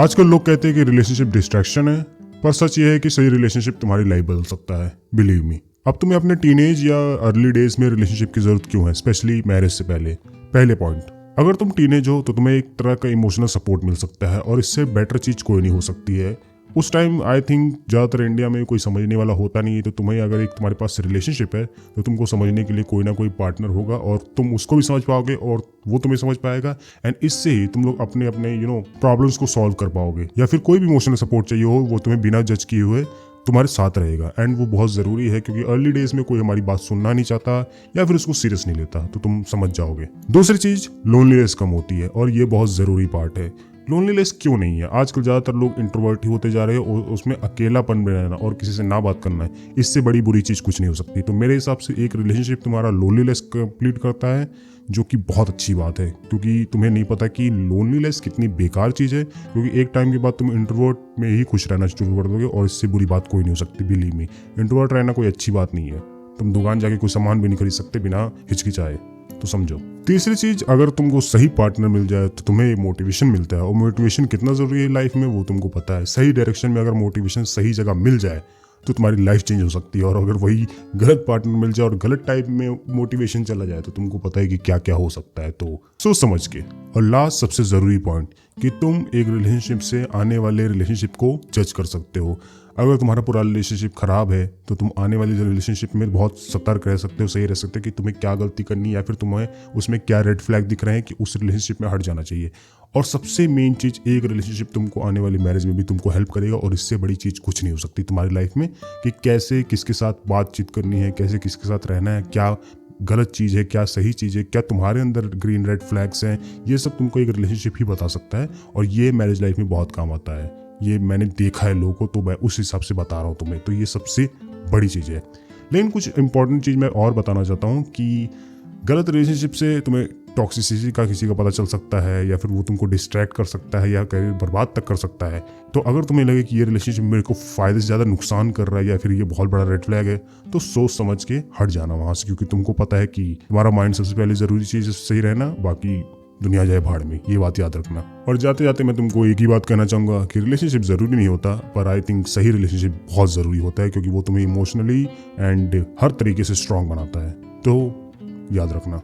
आजकल लोग कहते हैं कि रिलेशनशिप डिस्ट्रैक्शन है, पर सच ये है कि सही रिलेशनशिप तुम्हारी लाइफ बदल सकता है। Believe me. अब तुम्हें अपने टीनेज या अर्ली डेज में रिलेशनशिप की जरूरत क्यों है, स्पेशली मैरिज से पहले। पहले पॉइंट, अगर तुम टीनेज हो तो तुम्हें एक तरह का इमोशनल सपोर्ट मिल सकता है और इससे बेटर चीज कोई नहीं हो सकती है। उस टाइम आई थिंक ज़्यादातर इंडिया में कोई समझने वाला होता नहीं है, तो तुम्हें अगर एक तुम्हारे पास रिलेशनशिप है तो तुमको समझने के लिए कोई ना कोई पार्टनर होगा और तुम उसको भी समझ पाओगे और वो तुम्हें समझ पाएगा। एंड इससे ही तुम लोग अपने अपने प्रॉब्लम्स को सॉल्व कर पाओगे। या फिर कोई भी इमोशनल सपोर्ट चाहिए हो, वो तुम्हें बिना जज किए हुए तुम्हारे साथ रहेगा। एंड वो बहुत ज़रूरी है, क्योंकि अर्ली डेज में कोई हमारी बात सुनना नहीं चाहता या फिर उसको सीरियस नहीं लेता, तो तुम समझ जाओगे। दूसरी चीज़, लोनलीनेस कम होती है और ये बहुत ज़रूरी पार्ट है। लोनलीनेस क्यों नहीं है? आजकल ज़्यादातर लोग इंट्रोवर्ट ही होते जा रहे हैं और उसमें अकेलापन में रहना और किसी से ना बात करना है, इससे बड़ी बुरी चीज़ कुछ नहीं हो सकती। तो मेरे हिसाब से एक रिलेशनशिप तुम्हारा लोनलीनेस कंप्लीट करता है, जो कि बहुत अच्छी बात है, क्योंकि तुम्हें नहीं पता कि लोनलीनेस कितनी बेकार चीज़ है। क्योंकि एक टाइम के बाद तुम इंट्रोवर्ट में ही खुश रहना शुरू कर दोगे और इससे बुरी बात कोई नहीं हो सकती। बिलीव मी, इंट्रोवर्ट रहना कोई अच्छी बात नहीं है। तुम दुकान जाके कोई सामान भी नहीं खरीद सकते बिना हिचकिचाए, तो समझो। तीसरी चीज, अगर तुमको सही पार्टनर मिल जाए तो तुम्हें मोटिवेशन मिलता है, और मोटिवेशन कितना जरूरी है लाइफ में वो तुमको पता है। सही डायरेक्शन में अगर मोटिवेशन सही जगह मिल जाए तो तुम्हारी लाइफ चेंज हो सकती है। और अगर वही गलत पार्टनर मिल जाए और गलत टाइप में मोटिवेशन चला जाए तो तुमको पता है कि क्या क्या हो सकता है। तो सोच समझ के। और लास्ट सबसे जरूरी पॉइंट, कि तुम एक रिलेशनशिप से आने वाले रिलेशनशिप को जज कर सकते हो। अगर तुम्हारा पूरा रिलेशनशिप खराब है तो तुम आने वाली रिलेशनशिप में बहुत सतर्क रह सकते हो, सही रह सकते हो कि तुम्हें क्या गलती करनी है या फिर तुम्हें उसमें क्या रेड फ्लैग दिख रहे हैं कि उस रिलेशनशिप में हट जाना चाहिए। और सबसे मेन चीज, एक रिलेशनशिप तुमको आने वाली मैरिज में भी तुमको हेल्प करेगा, और इससे बड़ी चीज कुछ नहीं हो सकती तुम्हारी लाइफ में, कि कैसे किसके साथ बातचीत करनी है, कैसे किसके साथ रहना है, क्या गलत चीज़ है, क्या सही चीज़ है, क्या तुम्हारे अंदर ग्रीन रेड फ्लैग्स हैं। ये सब तुमको एक रिलेशनशिप ही बता सकता है, और ये मैरिज लाइफ में बहुत काम आता है। ये मैंने देखा है लोगों को, तो मैं उस हिसाब से बता रहा हूँ तुम्हें। तो ये सबसे बड़ी चीज़ है। लेकिन कुछ इंपॉर्टेंट चीज़ मैं और बताना चाहता हूँ कि गलत रिलेशनशिप से तुम्हें टॉक्सिसिटी का किसी का पता चल सकता है, या फिर वो तुमको डिस्ट्रैक्ट कर सकता है या करियर बर्बाद तक कर सकता है। तो अगर तुम्हें लगे कि ये रिलेशनशिप मेरे को फायदे से ज़्यादा नुकसान कर रहा है या फिर ये बहुत बड़ा रेड फ्लैग है, तो सोच समझ के हट जाना वहाँ से। क्योंकि तुमको पता है कि तुम्हारा माइंड सबसे पहले ज़रूरी चीज़ सही रहना, बाकी दुनिया जाए भाड़ में, ये बात याद रखना। और जाते जाते मैं तुमको एक ही बात कहना चाहूँगा कि रिलेशनशिप ज़रूरी नहीं होता, पर आई थिंक सही रिलेशनशिप बहुत ज़रूरी होता है, क्योंकि वो तुम्हें इमोशनली एंड हर तरीके से स्ट्रांग बनाता है। तो याद रखना।